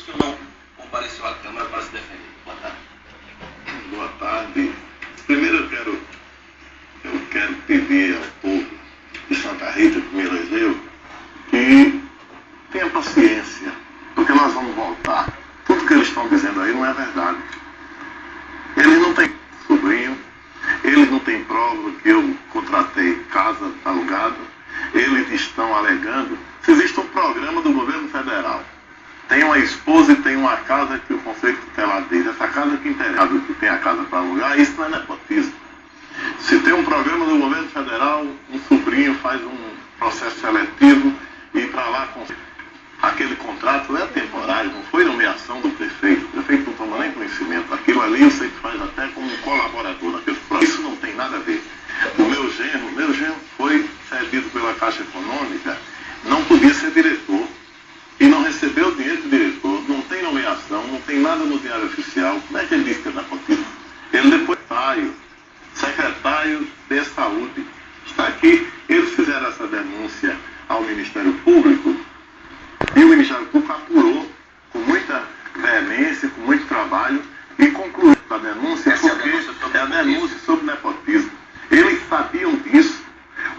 senhor não compareceu à Câmara para se defender? Boa tarde. Boa tarde. Primeiro eu quero pedir ao povo de Santa Rita, que me elegeu, que tenha paciência, porque nós vamos voltar. Tudo que eles estão dizendo aí não é verdade. Eles não têm sobrinho, eles não têm prova que eu contratei casa alugada, eles estão alegando se existe um programa do governo federal. Tem uma esposa e tem uma casa que o Conselho Tutelar diz. Essa casa que interessa, que tem a casa para alugar, isso não é nepotismo. Se tem um programa do governo federal, um sobrinho faz um processo seletivo e para lá aquele contrato é temporário, não foi nomeação do prefeito. O prefeito não toma nem conhecimento. Aquilo ali você faz até como um colaborador naquele processo. Isso não tem nada a ver. O meu genro foi cedido pela Caixa Econômica, não podia ser diretor e não recebeu o dinheiro de diretor, não tem nomeação, não tem nada no Diário Oficial. Como é que ele diz que é nepotismo? Ele depois secretário de Saúde, está aqui. Eles fizeram essa denúncia ao Ministério Público e o Ministério Público apurou com muita veemência, com muito trabalho e concluiu a denúncia porque é a denúncia sobre nepotismo. Eles sabiam disso.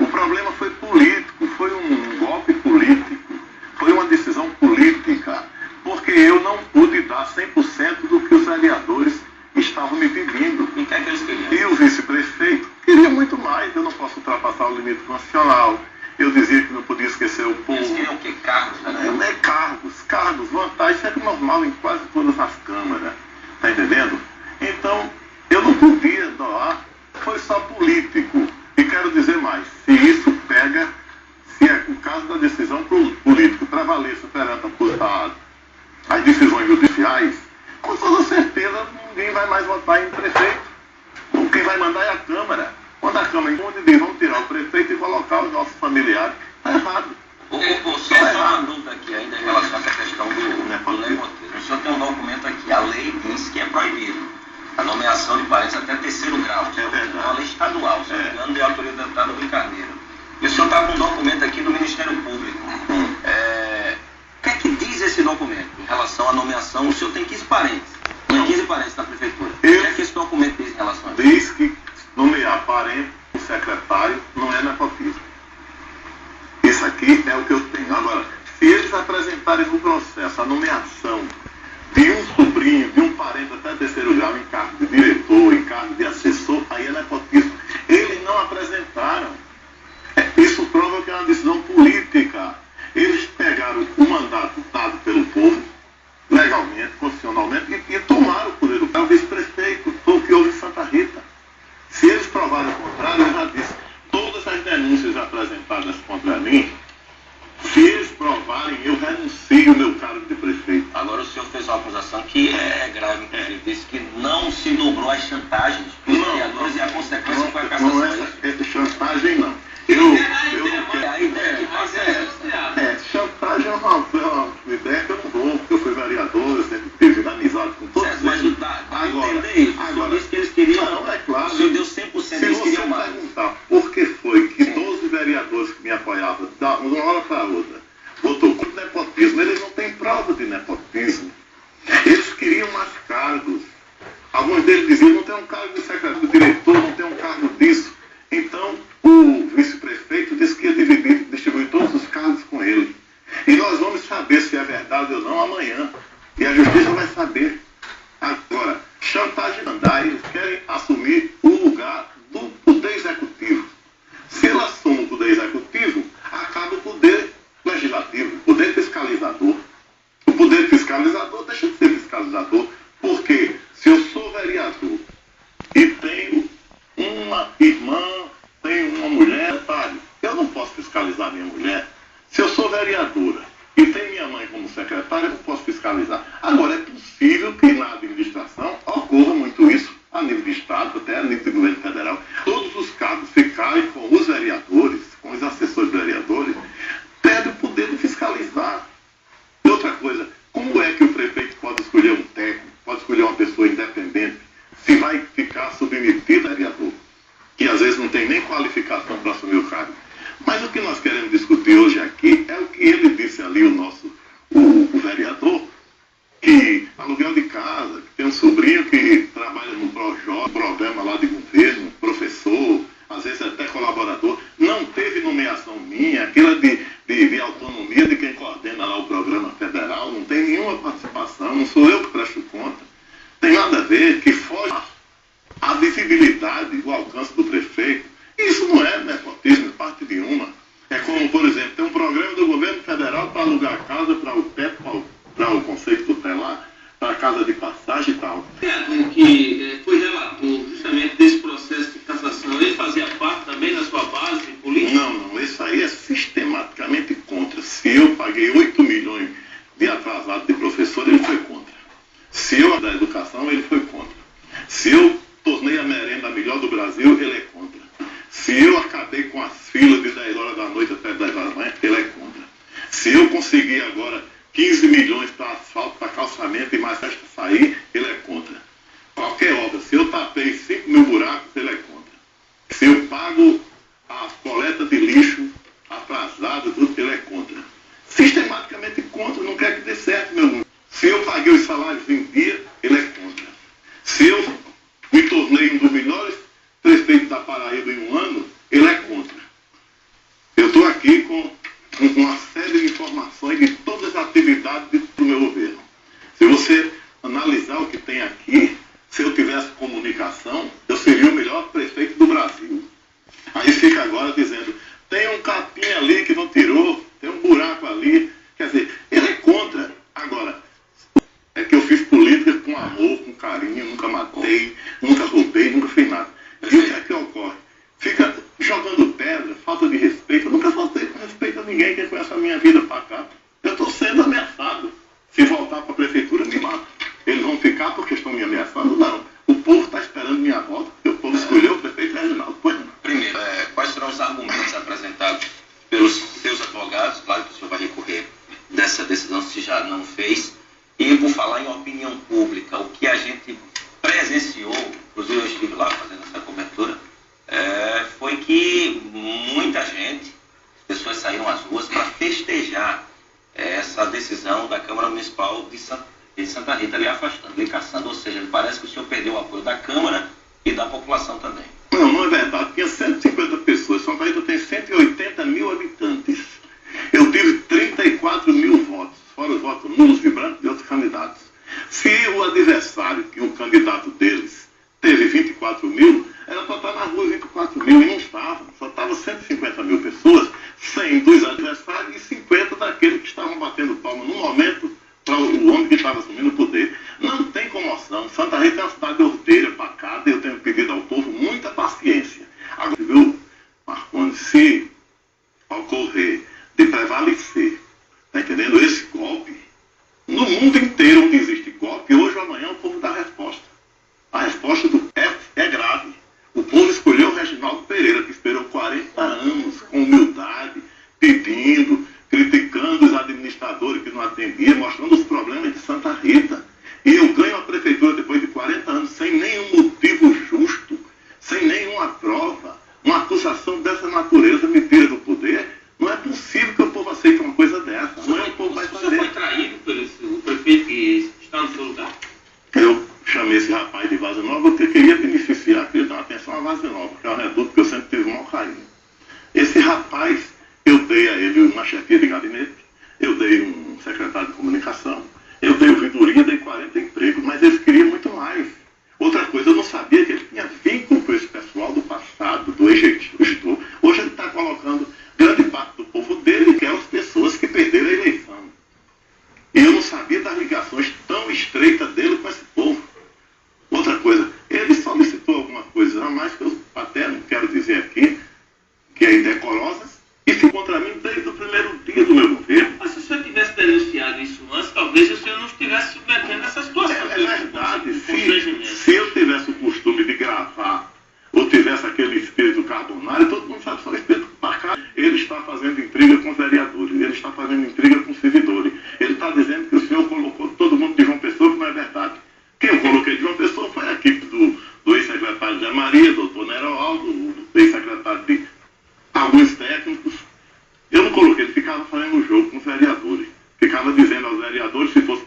O problema foi político, foi um golpe político, foi uma decisão política, porque eu não pude dar 100% do que os vereadores estavam me pedindo. E o que é que eles queriam? E o vice-prefeito queria muito mais. Eu não posso ultrapassar o limite constitucional. Eu dizia que não podia esquecer o povo. Eles queriam o quê? Cargos, né? Cargos, vantagem, isso é normal em quase todas as câmaras. Está entendendo? Então, eu não podia doar, foi só político. E quero dizer mais, se isso pega, se é o caso da decisão política prevaleça perante as decisões judiciais, com toda certeza ninguém vai mais votar em prefeito. Quem vai mandar é a Câmara. Quando a Câmara diz, vamos tirar o prefeito e colocar os nossos familiares, está errado. Só uma dúvida aqui ainda em relação a essa questão do nepotismo. O senhor tem um documento aqui, a lei diz que é proibido a nomeação de parentes até terceiro grau. É verdade. É uma lei estadual, se não me engano, de autoria do deputado Rui Carneiro. E o senhor está com um documento aqui do Ministério Público. O que é que diz esse documento em relação à nomeação? O senhor tem 15 parentes. Tem 15 parentes na prefeitura. O que é que esse documento diz em relação a isso? Diz que nomear parente o secretário não é nepotismo. Isso aqui é o que eu tenho. Agora, se eles apresentarem no processo a nomeação de um sobrinho, de um parente até terceiro grau em cargo de diretor, em cargo de assessor, aí é nepotismo. Eles não apresentaram. Isso prova que é uma decisão política. Eles pegaram o mandato dado pelo povo, legalmente, constitucionalmente, e tomaram o poder do o vice-prefeito. Foi o que houve em Santa Rita. Se eles provarem o contrário, eu já disse, todas as denúncias apresentadas contra mim, se eles provarem, eu renuncio o meu cargo de prefeito. Agora o senhor fez uma acusação que é grave, inclusive, disse que não se dobrou as chantagens dos vereadores e a consequência foi a cassação. Não é chantagem, não. Eu não quero. A ideia que passa é essa. Chantagem é uma ideia que eu não vou, porque eu fui vereador, eu sempre tive amizade com todos eles. Mas entender isso, o senhor disse que eles queriam. Não, é claro. O senhor deu 100%, eles queriam mais. Se você perguntar por que foi que 12 vereadores que me apoiavam, de uma hora para outra, votou contra o nepotismo, eles não têm prova de nepotismo. Eles queriam mais cargos. Alguns deles diziam, não tem um cargo de secretário de diretor, não tem um cargo disso. Então, o vice-prefeito disse que ia distribuir todos os cargos com ele. E nós vamos saber se é verdade ou não amanhã. E a justiça vai saber. Agora, chantagem andar, eles querem assumir o lugar do poder executivo. Se ele assume o poder executivo, acaba o poder legislativo, o poder fiscalizador. O poder fiscalizador deixa de ser fiscalizador, porque se eu sou vereador e tenho uma irmã, tenho uma mulher, sabe, eu não posso fiscalizar minha mulher. Se eu sou vereadora e tenho minha mãe como secretária, eu não posso fiscalizar. Agora, é possível que na administração ocorra muito isso, a nível de Estado, até a nível do governo federal. Todos os cargos ficarem com os vereadores, com os assessores vereadores, perde o poder de fiscalizar. E outra coisa, como é que o prefeito pode escolher um técnico, pode escolher uma pessoa independente, se vai ficar submetido a vereador, que às vezes não tem nem qualificação para assumir o cargo? Mas o que nós queremos discutir hoje aqui é o que ele disse ali, o vereador, filhinho que trabalha no Projó, programa lá de governo, professor, às vezes até colaborador, não teve nomeação minha, aquela de autonomia de quem coordena lá o programa federal, não tem nenhuma participação, não sou eu que presto conta. Tem nada a ver, que foge a visibilidade, o alcance do prefeito. Isso não é nepotismo, é parte de uma. É como, por exemplo, tem um programa do governo federal para alugar casa para o PET, para o Conselho Tutelar, para a casa de passagem e tal. Que foi relator justamente desse processo de cassação, ele fazia parte também da sua base política? Não, isso aí é sistematicamente contra. Se eu paguei 8 milhões de atrasado de professor, ele foi contra. Se eu da educação, ele foi contra. Se eu tornei a merenda a melhor do Brasil, ele é contra. Se eu acabei com as filas de 10 horas da noite até 10 horas da manhã, ele é contra. Se eu consegui agora 15 milhões para asfalto, para calçamento e mais festa sair, ele é contra. Qualquer obra, se eu tapei 5 mil buracos, ele é contra. Se eu pago a coleta de lixo atrasada, tudo, ele é contra. Sistematicamente contra, não quer que dê certo, meu irmão. Se eu paguei os salários em dia, ele é contra. Se eu me tornei um dos melhores prefeitos da Paraíba em um ano, ele é contra. Eu estou aqui com uma série de informações de todas as atividades do meu governo. Se você analisar o que tem aqui, se eu tivesse comunicação, eu seria o melhor prefeito do Brasil. Aí fica agora dizendo, tem um capim ali que não tirou, tem um buraco ali. Quer dizer, ele é contra. Agora, é que eu fiz política com amor, com carinho, nunca matei, nunca roubei, nunca fiz nada. E o que é que ocorre? Fica jogando pedra, falta de respeito. Eu nunca faltei com respeito a ninguém que conhece a minha vida para cá. Eu estou sendo ameaçado. Se voltar para a prefeitura, me matam. Eles vão ficar porque estão me ameaçando? Não. O povo está esperando minha volta, porque o povo escolheu o prefeito Reginaldo. Pois não. Primeiro, quais serão os argumentos apresentados pelos seus advogados? Claro que o senhor vai recorrer dessa decisão, se já não fez. E por falar em opinião pública, o que a gente presenciou, inclusive eu estive lá fazendo essa cobertura, foi que muita gente, pessoas saíram às ruas para festejar essa decisão da Câmara Municipal de Santa Rita, lhe afastando, lhe caçando, ou seja, parece que o senhor perdeu o apoio da Câmara e da população também. Não é verdade. Tinha 150 pessoas. Santa Rita tem 180 mil habitantes. Eu tive 34 mil votos, fora os votos nulos, vibrantes de outros candidatos. Se o adversário, que o candidato deles, teve 24 mil, era para estar na rua 24 mil e não estava. Só estava 150 mil pessoas, 100 dos adversários e 50 daqueles que estavam batendo palma no momento para o homem que estava assumindo o poder. Não tem comoção. Santa Rita é uma cidade ordeira, pacata, e eu tenho pedido ao povo muita paciência. Agora, viu, Marcondes, se ocorrer de prevalecer, está entendendo? Esse golpe, no mundo inteiro onde existe golpe, hoje ou amanhã o povo dá a resposta. A resposta do é grave. O povo escolheu o Reginaldo Pereira, que esperou 40 anos, com humildade, pedindo, criticando os administradores que não atendiam, mostrando os problemas de Santa Rita. E eu ganho a prefeitura depois de 40 anos, sem nenhum motivo justo, sem nenhuma prova. Uma acusação dessa natureza me tira do poder. Não é possível que o povo aceite uma coisa dessa. Não é o povo vai fazer. Você foi traído pelo prefeito que está no seu lugar? Eu chamei esse rapaz de Vaza Nova porque queria beneficiar, queria dar atenção a Vaza Nova, que é um reduto que eu sempre tive um mau carinho. Esse rapaz, eu dei a ele uma chefia de gabinete, eu dei um secretário de comunicação, eu dei ouvidoria, dei 40 empregos, mas eles queriam muito mais. Outra coisa, eu não sabia que ele tinha vínculo com esse pessoal do passado, do ex-gestor. Hoje ele está colocando grande parte do povo dele, que é as pessoas que perderam a eleição. E eu não sabia das ligações tão estreitas dele com esse povo. Outra coisa, ele solicitou alguma coisa a mais que eu até não quero dizer aqui, que é indecorosa, e ficou contra mim desde o primeiro dia do meu governo. Mas se o senhor tivesse denunciado isso antes, talvez o senhor não estivesse submetendo essa situação. É verdade. Se eu tivesse o costume de gravar, ou tivesse aquele espírito carbonário, todo mundo sabe que só espírito para cá. Ele está fazendo intriga com os vereadores, ele está fazendo intriga com os servidores. Ele está dizendo que o senhor colocou todo mundo de João Pessoa, que não é verdade. Quem eu coloquei de João Pessoa foi a equipe do ex-secretário Zé Maria, doutor Neroaldo, do ex-secretário de alguns técnicos. Eu não coloquei, ele ficava fazendo o jogo com os vereadores. Ficava dizendo aos vereadores, se fosse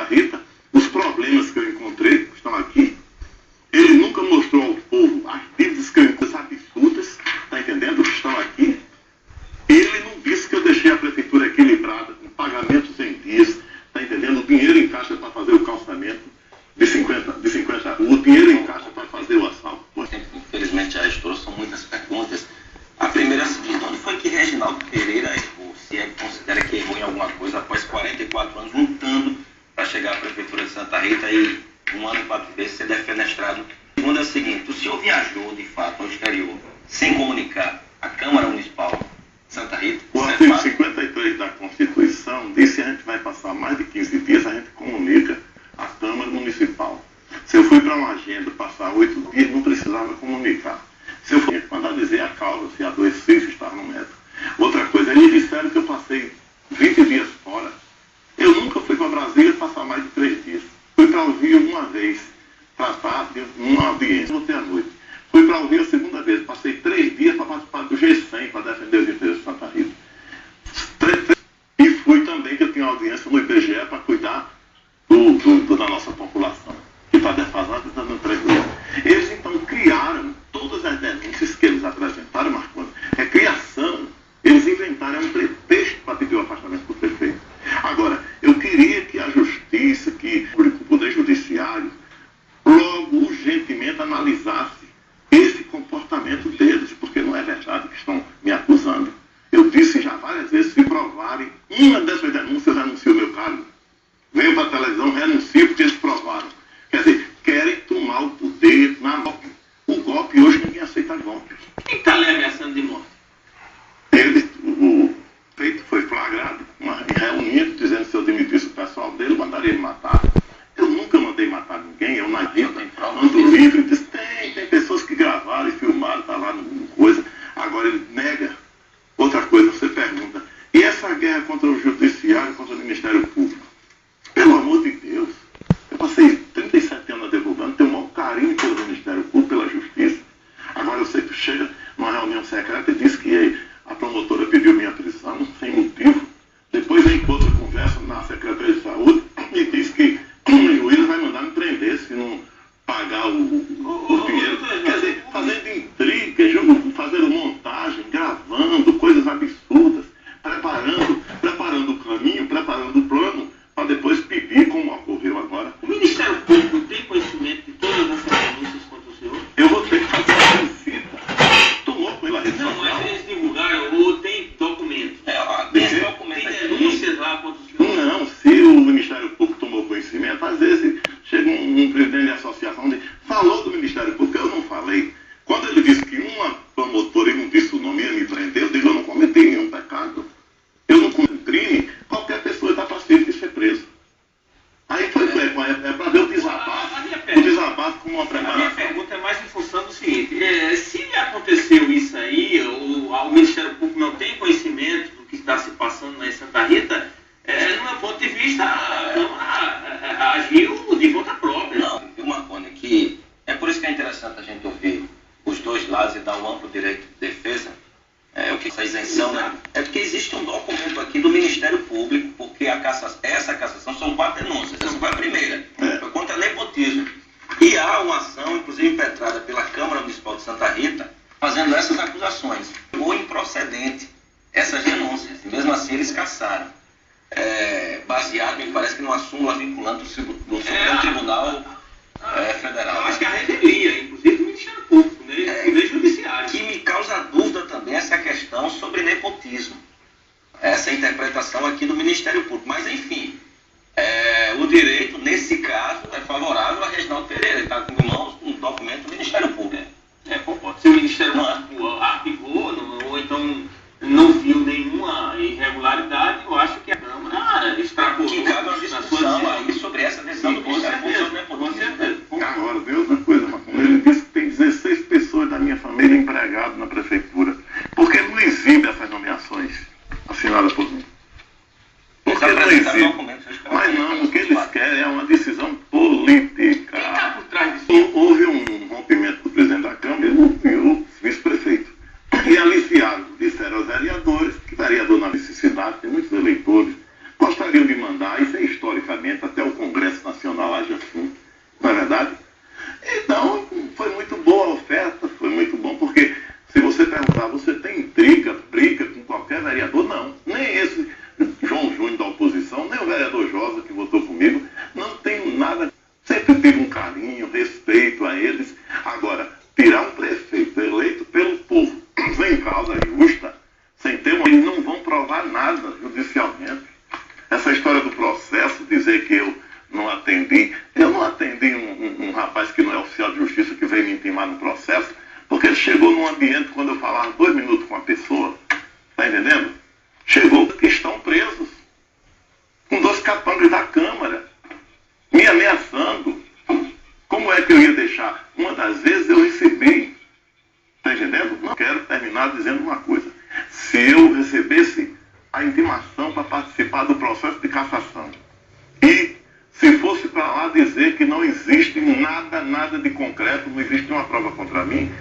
Rita, os problemas que eu encontrei, que estão aqui, ele nunca mostrou ao povo as dívidas que eu encontrei, absurdas, está entendendo? Que estão aqui. Ele não disse que eu deixei a prefeitura equilibrada, com pagamentos em dias, está entendendo? O dinheiro em caixa para fazer o calçamento de 50, o dinheiro em caixa para fazer o asfalto. Infelizmente já estourou, são muitas perguntas. A primeira é a seguinte: onde foi que Reginaldo Pereira errou? Se é que considera que errou em alguma coisa após 44 anos lutando para chegar à prefeitura de Santa Rita e 1 ano e 4 meses ser defenestrado. A segunda é a seguinte: o senhor viajou de fato ao exterior sem comunicar a Câmara Municipal de Santa Rita? O artigo 53 da Constituição diz que a gente vai passar mais de 15 dias, a gente comunica à Câmara Municipal. Se eu fui para uma agenda passar 8 dias, não precisava comunicar. Se eu fui mandar dizer a causa, se adoeci, se estava no médico. Outra coisa, eles disseram que eu passei 20 dias fora. Eu nunca fui para Brasília passar mais de 3 dias. Fui para o Rio uma vez, tratar de uma audiência, voltei à noite. Fui para o Rio a segunda vez, passei 3 dias para participar do G100, para defender os interesses de Santa Rita. E fui também, que eu tinha audiência no IBGE para cuidar da nossa população, que está defasada e está dando prejuízo. Eles então criaram todas as denúncias que eles apresentaram, Marconi. É criação. Eles inventaram um pretexto para pedir o afastamento do prefeito. Agora, eu queria que a justiça, que o Poder Judiciário, logo urgentemente analisasse esse comportamento deles, porque não é verdade que estão me acusando. Eu disse já várias vezes, se provarem uma dessas denúncias, eu renuncio ao meu cargo. Venho para a televisão, renuncio porque eles provaram. Quer dizer, querem tomar o poder na golpe. O golpe hoje ninguém aceita golpe. Quem está lhe ameaçando de morte? O feito foi flagrado, em reunião, dizendo que se eu demitisse o pessoal dele, eu mandaria ele matar. Eu nunca mandei matar ninguém, eu na vida ando livre. Disse, tem pessoas que gravaram e filmaram, está lá no coisa. Agora ele nega. Outra coisa, você pergunta, e essa guerra contra o Judiciário, contra o Ministério Público? Pelo amor de Deus, eu passei 37 anos advogando, tenho o maior carinho pelo Ministério Público, pela Justiça. Agora eu sei que chega numa reunião secreta e diz que a promotora pediu minha prisão sem motivo. Depois vem com outra conversa na Secretaria de Saúde e diz que o juiz vai mandar me prender se não pagar o dinheiro. Quer dizer, fazendo intriga, fazendo montagem, gravando coisas absurdas, preparando o caminho, preparando o plano, para depois pedir como ocorreu agora. O Ministério Público tem conhecimento de todas essas denúncias contra o senhor? Eu vou ter que fazer uma visita. Tomou pela rede social. Não, mas eles divulgaram ou tem documentos? Tem documentos. Tem denúncias lá contra o senhor? Não, se o Ministério Público tomou conhecimento, às vezes chega um presidente de associação e falou do Ministério Público, eu não falei. Quando ele disse que uma promotora, ele não disse o nome, ia me prender, eu digo, eu não cometi nenhum pecado. Eu não cometi crime, qualquer pessoa está passível de ser preso. Aí foi para ver o desabafo como uma preparação. A minha pergunta é mais em função do seguinte, se aconteceu isso aí, o Ministério Público não tem conhecimento do que está se passando na Santa Rita, no meu ponto de vista, a Câmara agiu de conta própria. Não, viu, Marconi, que é por isso que é interessante a gente ouvir os dois lados e dar o amplo direito de defesa. O que essa isenção, né? É porque existe um documento aqui do Ministério Público, porque essa cassação são 4 denúncias. Essa foi a primeira, foi contra nepotismo. E há uma ação, inclusive impetrada pela Câmara Municipal de Santa Rita, fazendo essas acusações. Ou improcedente essas denúncias. E mesmo assim eles cassaram. Baseado, me parece que numa súmula vinculante do Supremo Tribunal Federal. Eu acho que a revelia, inclusive, do Ministério Público, né? Do Poder Judiciário. Que me causa dúvida também essa questão sobre nepotismo. Essa interpretação aqui do Ministério Público. Mas, enfim, o direito, nesse caso, é favorável a Reginaldo Pereira. Ele está com em mãos um documento do Ministério Público. Concordo. Se o Ministério Público arquivou, ou então não viu nenhuma irregularidade, eu acho que a Câmara extrapolou. Que cabe uma discussão aí sobre essa decisão do Ministério Público sobre nepotismo. Agora, vê outra coisa, Marconi. Ele disse que tem 16 pessoas da minha família empregadas na prefeitura. Por que não exibe essas nomeações assinadas por mim? Por que não exibe? votou comigo, não tenho nada, sempre tive um carinho, respeito a eles. Agora, tirar um prefeito eleito pelo povo, sem causa justa, sem ter eles não vão provar nada judicialmente. Essa história do processo, dizer que eu não atendi um rapaz que não é oficial de justiça que veio me intimar no processo, porque ele chegou num ambiente, quando eu falava 2 minutos com a pessoa, tá entendendo? Chegou que estão presos, com 2 capangas da Câmara, me ameaçando. Como é que eu ia deixar? Uma das vezes eu recebi, tá entendendo? Não quero terminar dizendo uma coisa. Se eu recebesse a intimação para participar do processo de cassação, e se fosse para lá dizer que não existe nada de concreto, não existe uma prova contra mim,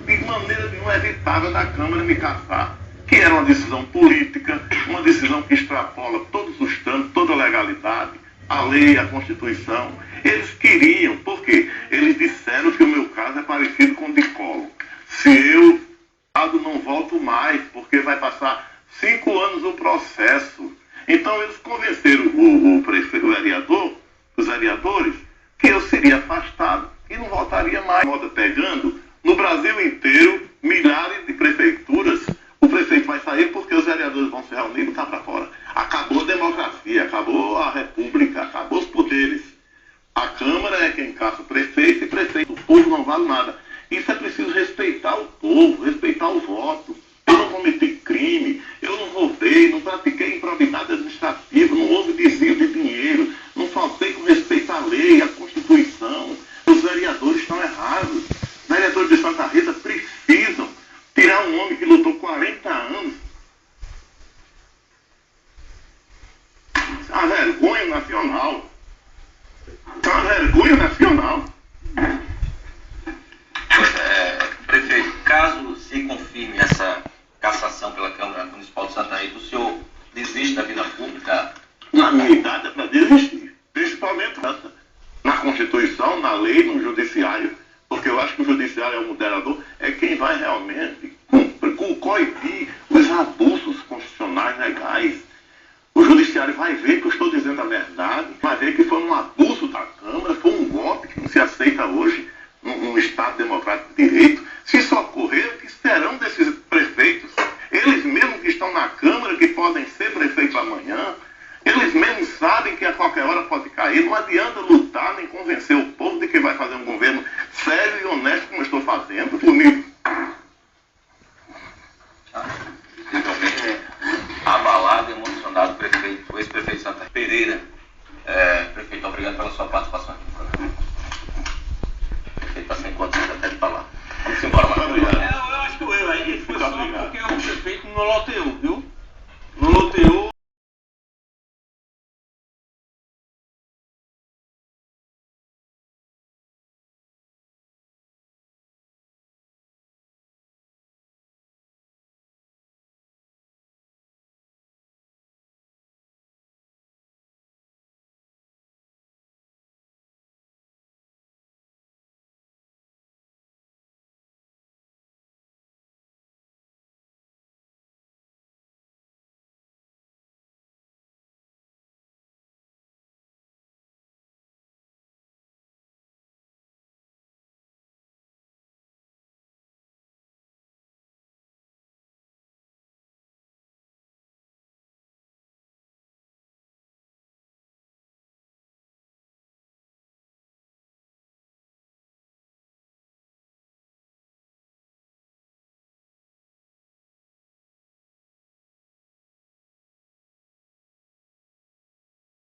de maneira nenhuma evitava da Câmara me cassar, que era uma decisão política, uma decisão que extrapola todos os trâmites, toda a legalidade, a lei, a Constituição. Eles queriam, porque eles disseram que o meu caso é parecido com o de Collor. Se eu não volto mais, porque vai passar 5 anos o processo. Então eles convenceram o prefeito, os vereadores, que eu seria afastado e não voltaria mais. Moda pegando, no Brasil inteiro, milhares de prefeituras, o prefeito vai sair porque os vereadores vão se reunir e botar para fora. Acabou a democracia, acabou a república, acabou os poderes. A Câmara é quem caça o prefeito e prefeito. O povo não vale nada. Isso é preciso respeitar o povo, respeitar o voto. Eu não cometi crime, eu não roubei, não pratiquei improbidade administrativa, não houve desvio de dinheiro, não faltei com respeito à lei, à Constituição. Os vereadores estão errados. Os vereadores de Santa Rita precisam tirar um homem que lutou 40 anos. Isso é uma vergonha nacional. Isso é uma vergonha nacional. Prefeito, caso se confirme essa cassação pela Câmara Municipal de Santa Rita, o senhor desiste da vida pública? Na minha idade é para desistir. Principalmente na Constituição, na lei, no Judiciário. Porque eu acho que o Judiciário é o moderador, é quem vai realmente coibir os abusos constitucionais legais. O Judiciário vai ver que eu estou dizendo a verdade, vai ver que foi um abuso da Câmara, foi um golpe que não se aceita hoje num Estado democrático de direito. Se isso ocorrer, o que serão desses prefeitos? Eles mesmos que estão na Câmara, que podem ser prefeitos amanhã, eles mesmos sabem que a qualquer hora pode cair. Não adianta lutar nem convencer o povo de que vai fazer um governo sério e honesto como eu estou fazendo. Comigo. Abalado e emocionado, prefeito, o ex-prefeito Santa Rita Pereira. Prefeito, obrigado pela sua participação aqui no programa. Prefeito, está sem condições até de falar. Vamos embora, Marcos. Eu acho que o erro aí foi só porque o prefeito não loteou.